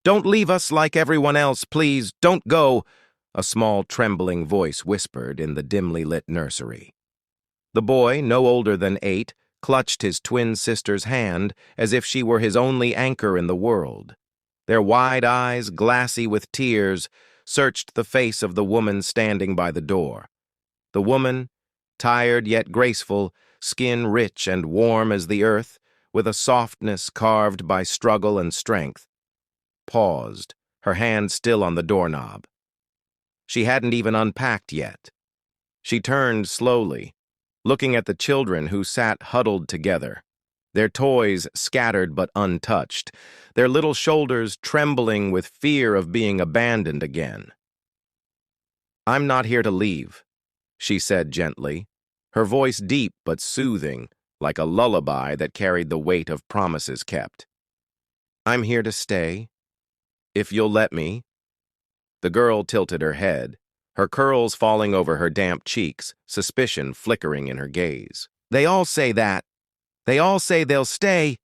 Don't leave us like everyone else, please. Don't go, a small, trembling voice whispered in the dimly lit nursery. The boy, no older than 8, clutched his twin sister's hand as if she were his only anchor in the world. Their wide eyes, glassy with tears, searched the face of the woman standing by the door. The woman, tired yet graceful, skin rich and warm as the earth, with a softness carved by struggle and strength, paused, her hand still on the doorknob. She hadn't even unpacked yet. She turned slowly, looking at the children who sat huddled together, their toys scattered but untouched, their little shoulders trembling with fear of being abandoned again. "I'm not here to leave," she said gently, her voice deep but soothing, like a lullaby that carried the weight of promises kept. "I'm here to stay, if you'll let me." The girl tilted her head, her curls falling over her damp cheeks, suspicion flickering in her gaze. "They all say that. They all say they'll stay.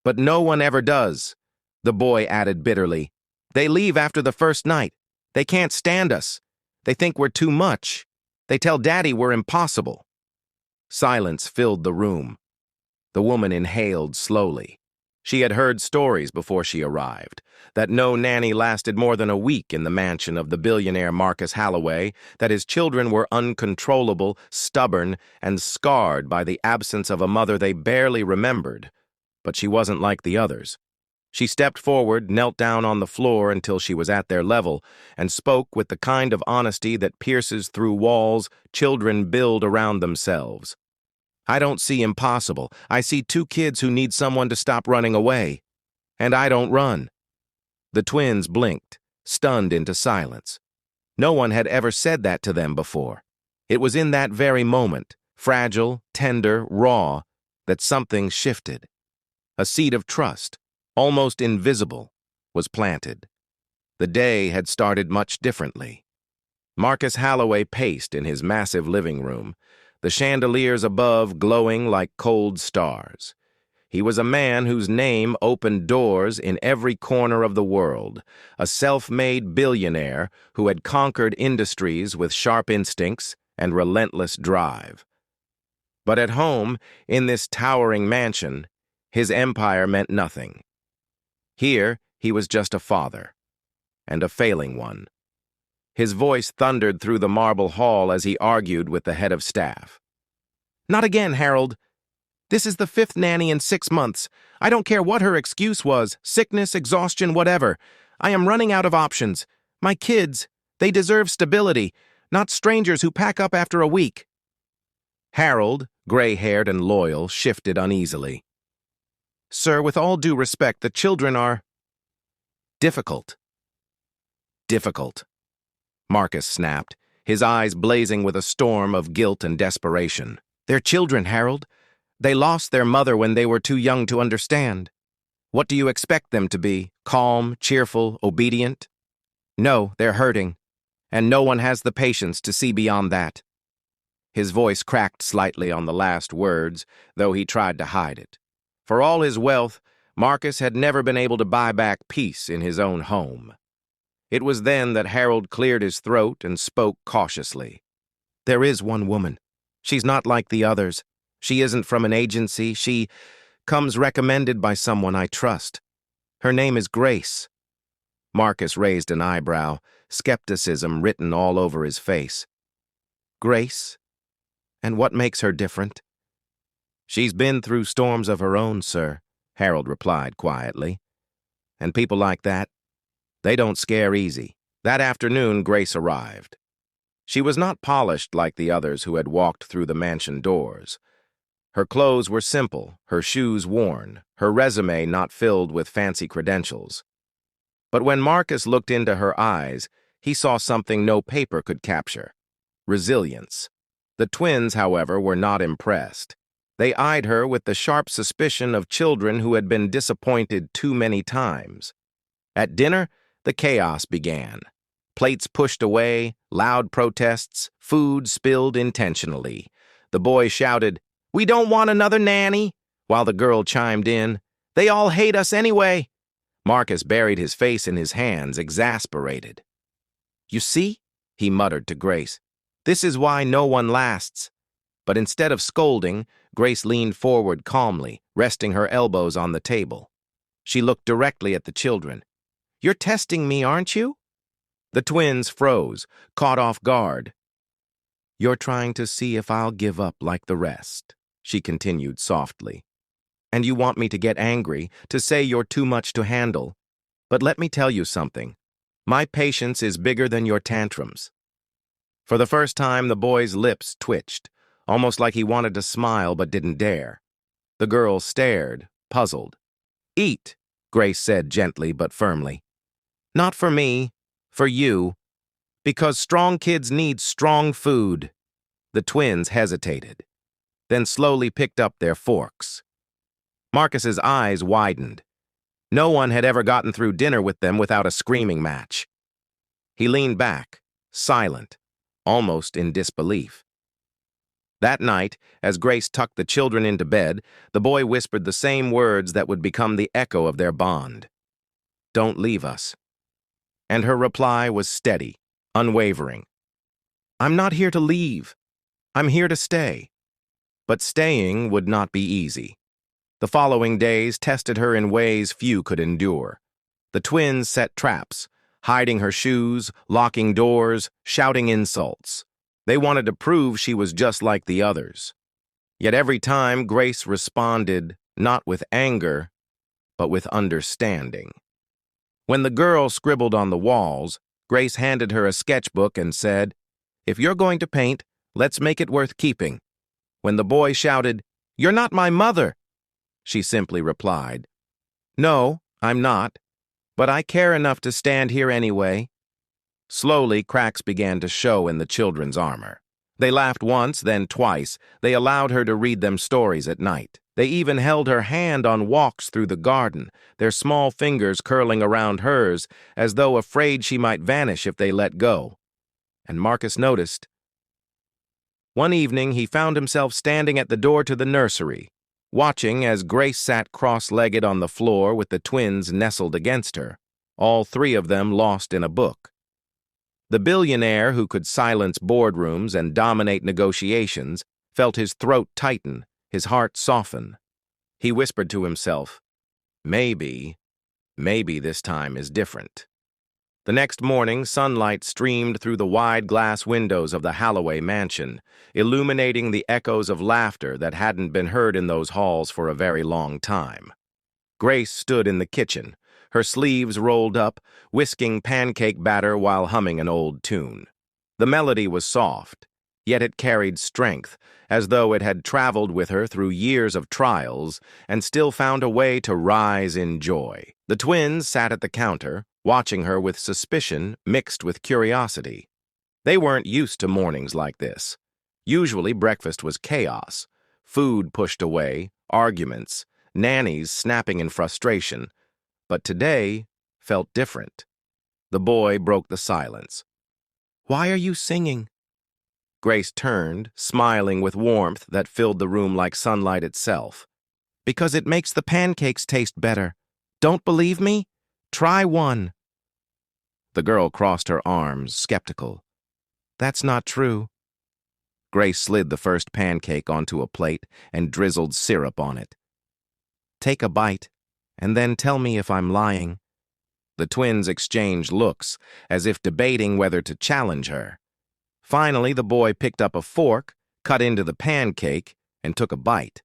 But no one ever does," the boy added bitterly. "They leave after the first night. They can't stand us. They think we're too much. They tell Daddy we're impossible." Silence filled the room. The woman inhaled slowly. She had heard stories before she arrived, that no nanny lasted more than a week in the mansion of the billionaire Marcus Holloway, that his children were uncontrollable, stubborn, and scarred by the absence of a mother they barely remembered. But she wasn't like the others. She stepped forward, knelt down on the floor until she was at their level, and spoke with the kind of honesty that pierces through walls children build around themselves. "I don't see impossible. I see 2 kids who need someone to stop running away. And I don't run." The twins blinked, stunned into silence. No one had ever said that to them before. It was in that very moment, fragile, tender, raw, that something shifted. A seed of trust, almost invisible, was planted. The day had started much differently. Marcus Holloway paced in his massive living room, the chandeliers above glowing like cold stars. He was a man whose name opened doors in every corner of the world, a self-made billionaire who had conquered industries with sharp instincts and relentless drive. But at home, in this towering mansion, his empire meant nothing. Here, he was just a father, and a failing one. His voice thundered through the marble hall as he argued with the head of staff. "Not again, Harold. This is the 5th nanny in 6 months. I don't care what her excuse was, sickness, exhaustion, whatever. I am running out of options. My kids, they deserve stability, not strangers who pack up after a week." Harold, gray-haired and loyal, shifted uneasily. "Sir, with all due respect, the children are difficult." "Difficult," Marcus snapped, his eyes blazing with a storm of guilt and desperation. "They're children, Harold. They lost their mother when they were too young to understand. What do you expect them to be? Calm, cheerful, obedient? No, they're hurting, and no one has the patience to see beyond that." His voice cracked slightly on the last words, though he tried to hide it. For all his wealth, Marcus had never been able to buy back peace in his own home. It was then that Harold cleared his throat and spoke cautiously. "There is one woman. She's not like the others. She isn't from an agency. She comes recommended by someone I trust. Her name is Grace." Marcus raised an eyebrow, skepticism written all over his face. "Grace? And what makes her different?" "She's been through storms of her own, sir," Harold replied quietly. "And people like that, they don't scare easy." That afternoon, Grace arrived. She was not polished like the others who had walked through the mansion doors. Her clothes were simple, her shoes worn, her resume not filled with fancy credentials. But when Marcus looked into her eyes, he saw something no paper could capture: resilience. The twins, however, were not impressed. They eyed her with the sharp suspicion of children who had been disappointed too many times. At dinner, the chaos began. Plates pushed away, loud protests, food spilled intentionally. The boy shouted, "We don't want another nanny," while the girl chimed in, "They all hate us anyway." Marcus buried his face in his hands, exasperated. "You see?" he muttered to Grace. "This is why no one lasts." But instead of scolding, Grace leaned forward calmly, resting her elbows on the table. She looked directly at the children. "You're testing me, aren't you?" The twins froze, caught off guard. "You're trying to see if I'll give up like the rest," she continued softly. "And you want me to get angry, to say you're too much to handle. But let me tell you something. My patience is bigger than your tantrums." For the first time, the boy's lips twitched, almost like he wanted to smile but didn't dare. The girl stared, puzzled. "Eat," Grace said gently but firmly. "Not for me, for you. Because strong kids need strong food." The twins hesitated, then slowly picked up their forks. Marcus's eyes widened. No one had ever gotten through dinner with them without a screaming match. He leaned back, silent, almost in disbelief. That night, as Grace tucked the children into bed, the boy whispered the same words that would become the echo of their bond. "Don't leave us." And her reply was steady, unwavering. "I'm not here to leave. I'm here to stay." But staying would not be easy. The following days tested her in ways few could endure. The twins set traps, hiding her shoes, locking doors, shouting insults. They wanted to prove she was just like the others. Yet every time, Grace responded not with anger, but with understanding. When the girl scribbled on the walls, Grace handed her a sketchbook and said, "If you're going to paint, let's make it worth keeping." When the boy shouted, "You're not my mother," she simply replied, "No, I'm not, but I care enough to stand here anyway." Slowly, cracks began to show in the children's armor. They laughed once, then twice. They allowed her to read them stories at night. They even held her hand on walks through the garden, their small fingers curling around hers, as though afraid she might vanish if they let go. And Marcus noticed. One evening, he found himself standing at the door to the nursery, watching as Grace sat cross-legged on the floor with the twins nestled against her, all three of them lost in a book. The billionaire who could silence boardrooms and dominate negotiations felt his throat tighten, his heart soften. He whispered to himself, maybe this time is different." The next morning, sunlight streamed through the wide glass windows of the Holloway mansion, illuminating the echoes of laughter that hadn't been heard in those halls for a very long time. Grace stood in the kitchen, her sleeves rolled up, whisking pancake batter while humming an old tune. The melody was soft, yet it carried strength, as though it had traveled with her through years of trials and still found a way to rise in joy. The twins sat at the counter, watching her with suspicion mixed with curiosity. They weren't used to mornings like this. Usually breakfast was chaos, food pushed away, arguments, nannies snapping in frustration. But today felt different. The boy broke the silence. "Why are you singing?" Grace turned, smiling with warmth that filled the room like sunlight itself. "Because it makes the pancakes taste better. Don't believe me? Try one." The girl crossed her arms, skeptical. "That's not true." Grace slid the first pancake onto a plate and drizzled syrup on it. "Take a bite, and then tell me if I'm lying." The twins exchanged looks, as if debating whether to challenge her. Finally, the boy picked up a fork, cut into the pancake, and took a bite.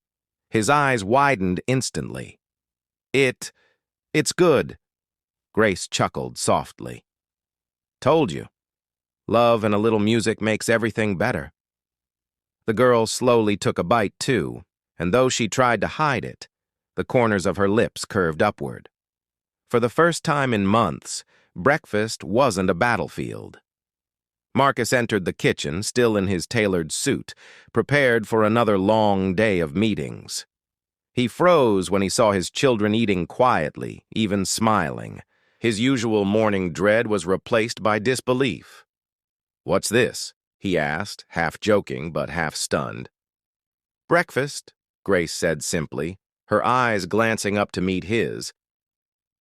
His eyes widened instantly. It's good." Grace chuckled softly. "Told you. Love and a little music makes everything better." The girl slowly took a bite too, and though she tried to hide it, the corners of her lips curved upward. For the first time in months, breakfast wasn't a battlefield. Marcus entered the kitchen, still in his tailored suit, prepared for another long day of meetings. He froze when he saw his children eating quietly, even smiling. His usual morning dread was replaced by disbelief. "What's this?" he asked, half joking but half stunned. "Breakfast," Grace said simply, her eyes glancing up to meet his.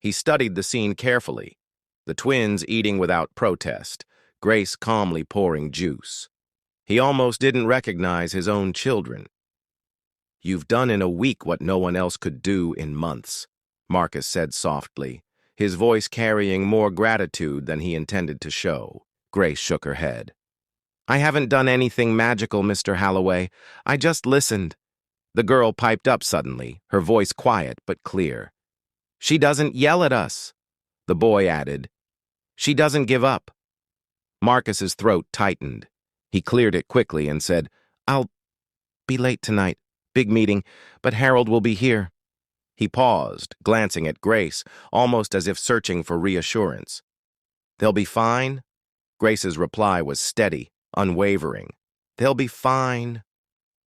He studied the scene carefully, the twins eating without protest, Grace calmly pouring juice. He almost didn't recognize his own children. "You've done in a week what no one else could do in months," Marcus said softly, his voice carrying more gratitude than he intended to show. Grace shook her head. "I haven't done anything magical, Mr. Holloway. I just listened." The girl piped up suddenly, her voice quiet but clear. "She doesn't yell at us," the boy added. "She doesn't give up." Marcus's throat tightened. He cleared it quickly and said, "I'll be late tonight. Big meeting, but Harold will be here." He paused, glancing at Grace, almost as if searching for reassurance. "They'll be fine?" Grace's reply was steady, unwavering. "They'll be fine."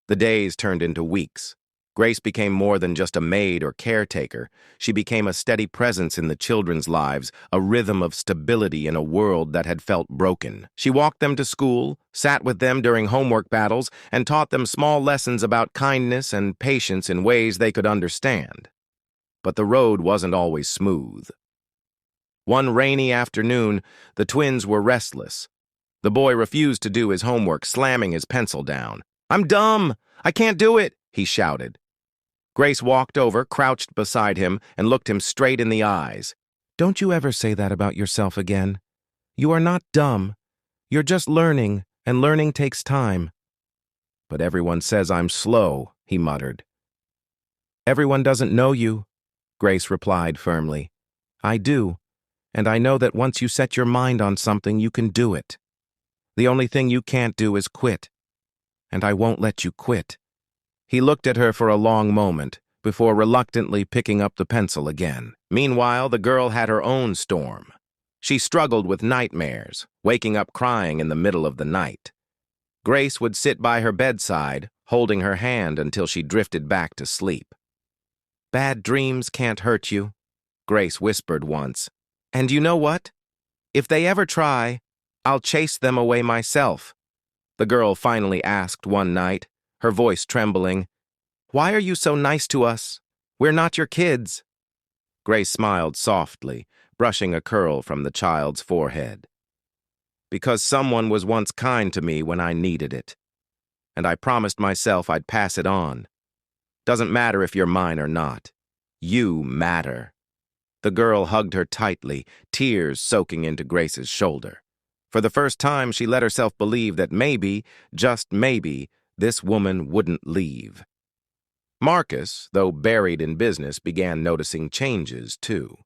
The days turned into weeks. Grace became more than just a maid or caretaker. She became a steady presence in the children's lives, a rhythm of stability in a world that had felt broken. She walked them to school, sat with them during homework battles, and taught them small lessons about kindness and patience in ways they could understand. But the road wasn't always smooth. One rainy afternoon, the twins were restless. The boy refused to do his homework, slamming his pencil down. "I'm dumb! I can't do it!" he shouted. Grace walked over, crouched beside him, and looked him straight in the eyes. "Don't you ever say that about yourself again. You are not dumb. You're just learning, and learning takes time." "But everyone says I'm slow," he muttered. "Everyone doesn't know you," Grace replied firmly. "I do, and I know that once you set your mind on something, you can do it. The only thing you can't do is quit, and I won't let you quit." He looked at her for a long moment, before reluctantly picking up the pencil again. Meanwhile, the girl had her own storm. She struggled with nightmares, waking up crying in the middle of the night. Grace would sit by her bedside, holding her hand until she drifted back to sleep. "Bad dreams can't hurt you," Grace whispered once. "And you know what? If they ever try, I'll chase them away myself," the girl finally asked one night, her voice trembling. "Why are you so nice to us? We're not your kids." Grace smiled softly, brushing a curl from the child's forehead. "Because someone was once kind to me when I needed it. And I promised myself I'd pass it on. Doesn't matter if you're mine or not. You matter." The girl hugged her tightly, tears soaking into Grace's shoulder. For the first time, she let herself believe that maybe, just maybe, this woman wouldn't leave. Marcus, though buried in business, began noticing changes, too.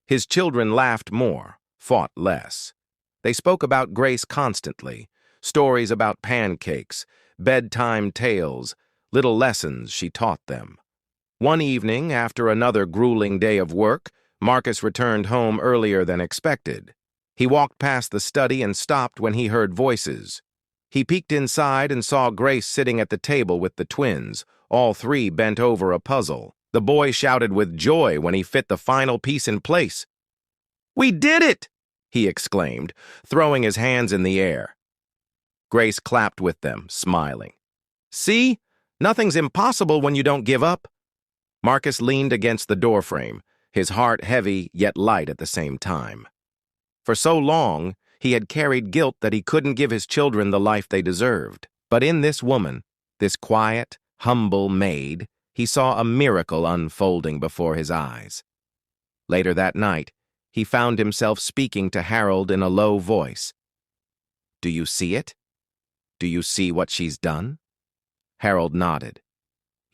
His children laughed more, fought less. They spoke about Grace constantly, stories about pancakes, bedtime tales, little lessons she taught them. One evening, after another grueling day of work, Marcus returned home earlier than expected. He walked past the study and stopped when he heard voices. He peeked inside and saw Grace sitting at the table with the twins, all three bent over a puzzle. The boy shouted with joy when he fit the final piece in place. "We did it!" he exclaimed, throwing his hands in the air. Grace clapped with them, smiling. "See? Nothing's impossible when you don't give up." Marcus leaned against the doorframe, his heart heavy yet light at the same time. For so long, he had carried guilt that he couldn't give his children the life they deserved. But in this woman, this quiet, humble maid, he saw a miracle unfolding before his eyes. Later that night, he found himself speaking to Harold in a low voice. "Do you see it? Do you see what she's done?" Harold nodded.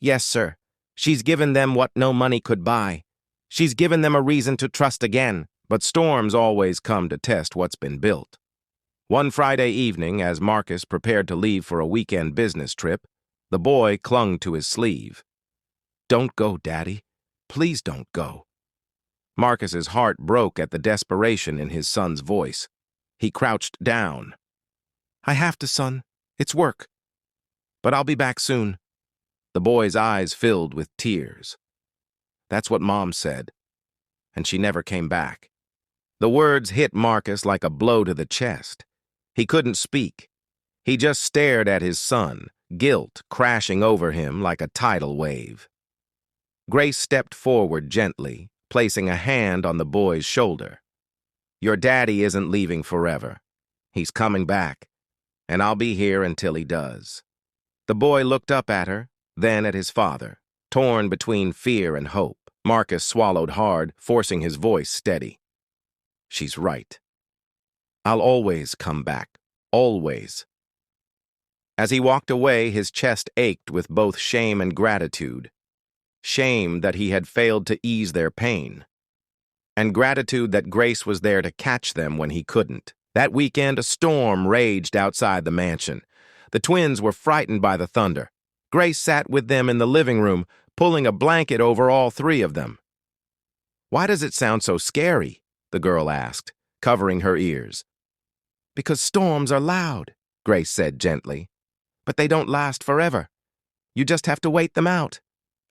"Yes, sir. She's given them what no money could buy. She's given them a reason to trust again. But storms always come to test what's been built." One Friday evening, as Marcus prepared to leave for a weekend business trip, the boy clung to his sleeve. "Don't go, Daddy. Please don't go." Marcus's heart broke at the desperation in his son's voice. He crouched down. "I have to, son. It's work. But I'll be back soon." The boy's eyes filled with tears. "That's what Mom said. And she never came back." The words hit Marcus like a blow to the chest. He couldn't speak. He just stared at his son, guilt crashing over him like a tidal wave. Grace stepped forward gently, placing a hand on the boy's shoulder. "Your daddy isn't leaving forever. He's coming back, and I'll be here until he does." The boy looked up at her, then at his father, torn between fear and hope. Marcus swallowed hard, forcing his voice steady. "She's right. I'll always come back. Always." As he walked away, his chest ached with both shame and gratitude. Shame that he had failed to ease their pain, and gratitude that Grace was there to catch them when he couldn't. That weekend, a storm raged outside the mansion. The twins were frightened by the thunder. Grace sat with them in the living room, pulling a blanket over all three of them. "Why does it sound so scary?" the girl asked, covering her ears. "Because storms are loud," Grace said gently. "But they don't last forever. You just have to wait them out.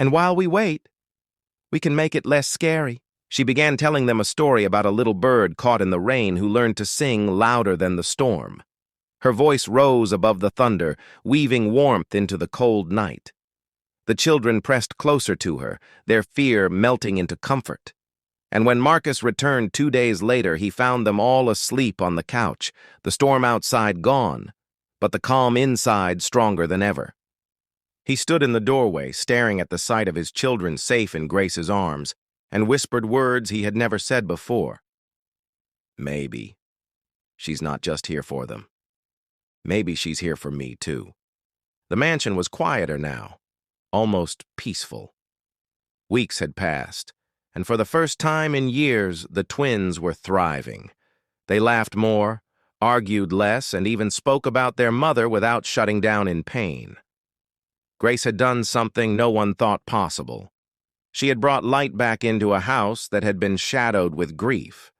And while we wait, we can make it less scary." She began telling them a story about a little bird caught in the rain who learned to sing louder than the storm. Her voice rose above the thunder, weaving warmth into the cold night. The children pressed closer to her, their fear melting into comfort. And when Marcus returned 2 days later, he found them all asleep on the couch, the storm outside gone, but the calm inside stronger than ever. He stood in the doorway, staring at the sight of his children safe in Grace's arms, and whispered words he had never said before. "Maybe she's not just here for them. Maybe she's here for me, too." The mansion was quieter now, almost peaceful. Weeks had passed, and for the first time in years, the twins were thriving. They laughed more, argued less, and even spoke about their mother without shutting down in pain. Grace had done something no one thought possible. She had brought light back into a house that had been shadowed with grief.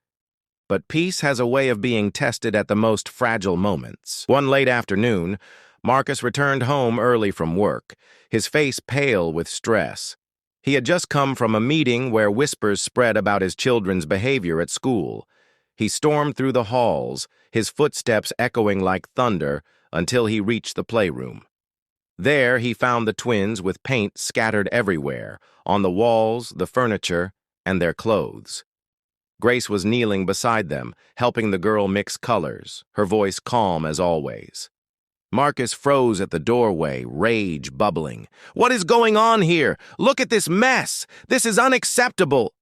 But peace has a way of being tested at the most fragile moments. One late afternoon, Marcus returned home early from work, his face pale with stress. He had just come from a meeting where whispers spread about his children's behavior at school. He stormed through the halls, his footsteps echoing like thunder, until he reached the playroom. There he found the twins with paint scattered everywhere, on the walls, the furniture, and their clothes. Grace was kneeling beside them, helping the girl mix colors, her voice calm as always. Marcus froze at the doorway, rage bubbling. "What is going on here? Look at this mess! This is unacceptable!"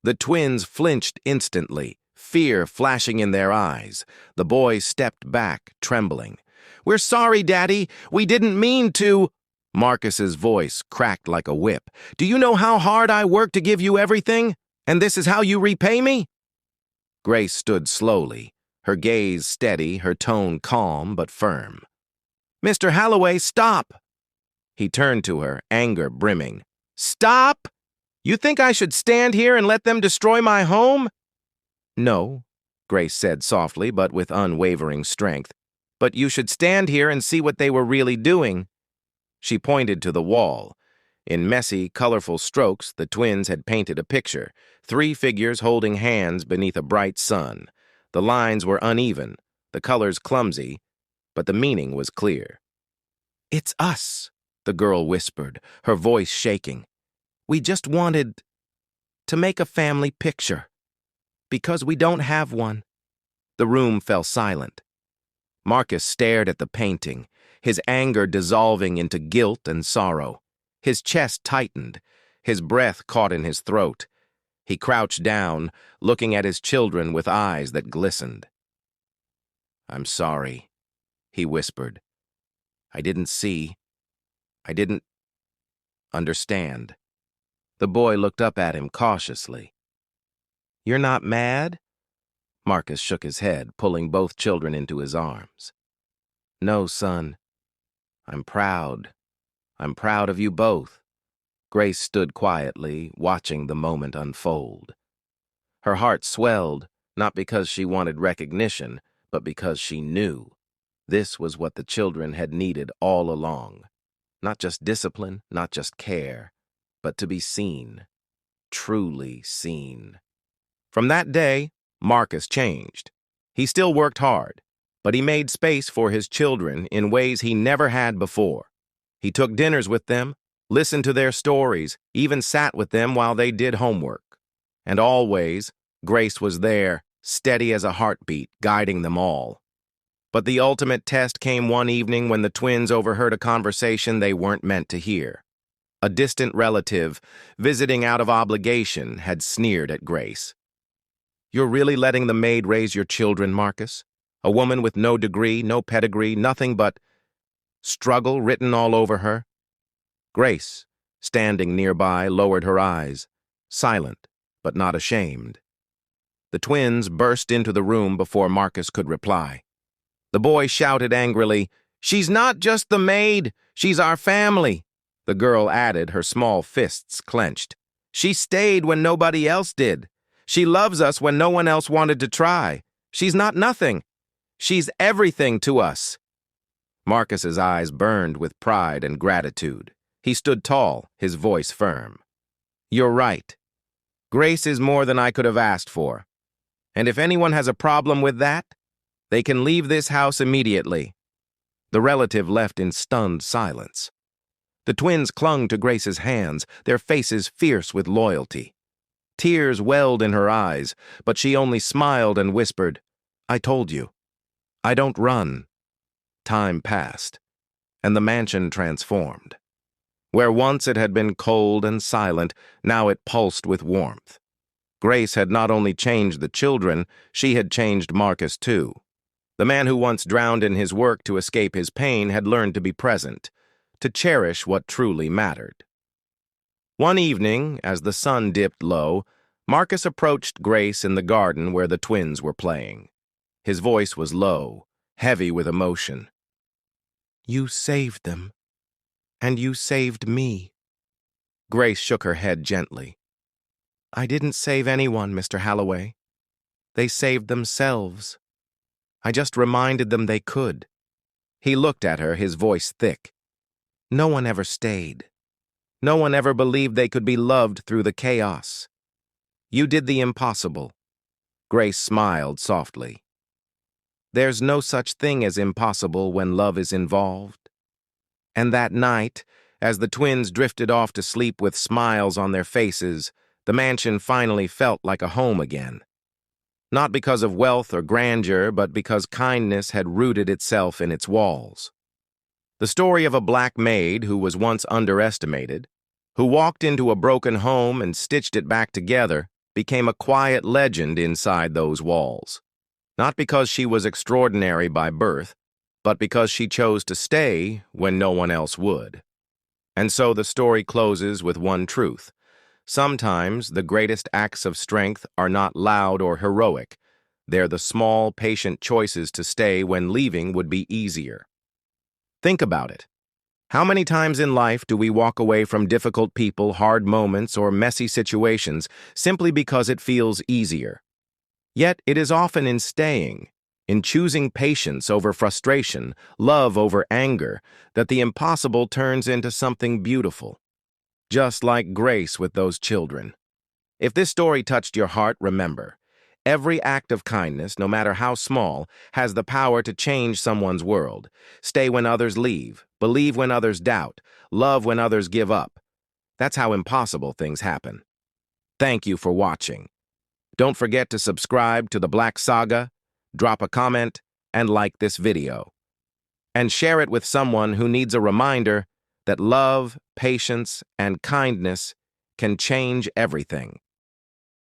The twins flinched instantly, fear flashing in their eyes. The boy stepped back, trembling. "We're sorry, Daddy. We didn't mean to." Marcus's voice cracked like a whip. "Do you know how hard I work to give you everything? And this is how you repay me?" Grace stood slowly, her gaze steady, her tone calm but firm. "Mr. Halloway, stop!" He turned to her, anger brimming. "Stop? You think I should stand here and let them destroy my home?" "No," Grace said softly but with unwavering strength. "But you should stand here and see what they were really doing." She pointed to the wall. In messy, colorful strokes, the twins had painted a picture, 3 figures holding hands beneath a bright sun. The lines were uneven, the colors clumsy, but the meaning was clear. "It's us," the girl whispered, her voice shaking. "We just wanted to make a family picture. Because we don't have one." The room fell silent. Marcus stared at the painting, his anger dissolving into guilt and sorrow. His chest tightened, his breath caught in his throat. He crouched down, looking at his children with eyes that glistened. "I'm sorry," he whispered. "I didn't see. I didn't understand." The boy looked up at him cautiously. "You're not mad?" Marcus shook his head, pulling both children into his arms. "No, son. I'm proud. I'm proud of you both." Grace stood quietly, watching the moment unfold. Her heart swelled, not because she wanted recognition, but because she knew. This was what the children had needed all along. Not just discipline, not just care, but to be seen. Truly seen. From that day, Marcus changed. He still worked hard, but he made space for his children in ways he never had before. He took dinners with them, listened to their stories, even sat with them while they did homework. And always, Grace was there, steady as a heartbeat, guiding them all. But the ultimate test came one evening when the twins overheard a conversation they weren't meant to hear. A distant relative, visiting out of obligation, had sneered at Grace. "You're really letting the maid raise your children, Marcus? A woman with no degree, no pedigree, nothing but struggle written all over her?" Grace, standing nearby, lowered her eyes, silent but not ashamed. The twins burst into the room before Marcus could reply. The boy shouted angrily, "She's not just the maid, she's our family." The girl added, her small fists clenched. "She stayed when nobody else did. She loves us when no one else wanted to try. She's not nothing. She's everything to us." Marcus's eyes burned with pride and gratitude. He stood tall, his voice firm. "You're right. Grace is more than I could have asked for. And if anyone has a problem with that, they can leave this house immediately." The relative left in stunned silence. The twins clung to Grace's hands, their faces fierce with loyalty. Tears welled in her eyes, but she only smiled and whispered, "I told you. I don't run." Time passed, and the mansion transformed. Where once it had been cold and silent, now it pulsed with warmth. Grace had not only changed the children, she had changed Marcus too. The man who once drowned in his work to escape his pain had learned to be present, to cherish what truly mattered. One evening, as the sun dipped low, Marcus approached Grace in the garden where the twins were playing. His voice was low, heavy with emotion. "You saved them, and you saved me." Grace shook her head gently. "I didn't save anyone, Mr. Halloway. They saved themselves. I just reminded them they could." He looked at her, his voice thick. "No one ever stayed. No one ever believed they could be loved through the chaos. You did the impossible." Grace smiled softly. "There's no such thing as impossible when love is involved." And that night, as the twins drifted off to sleep with smiles on their faces, the mansion finally felt like a home again. Not because of wealth or grandeur, but because kindness had rooted itself in its walls. The story of a black maid who was once underestimated, who walked into a broken home and stitched it back together, became a quiet legend inside those walls. Not because she was extraordinary by birth, but because she chose to stay when no one else would. And so the story closes with one truth. Sometimes the greatest acts of strength are not loud or heroic. They're the small, patient choices to stay when leaving would be easier. Think about it. How many times in life do we walk away from difficult people, hard moments, or messy situations simply because it feels easier? Yet it is often in staying, in choosing patience over frustration, love over anger, that the impossible turns into something beautiful. Just like Grace with those children. If this story touched your heart, remember, every act of kindness, no matter how small, has the power to change someone's world. Stay when others leave, believe when others doubt, love when others give up. That's how impossible things happen. Thank you for watching. Don't forget to subscribe to the Black Saga, drop a comment, and like this video. And share it with someone who needs a reminder that love, patience, and kindness can change everything.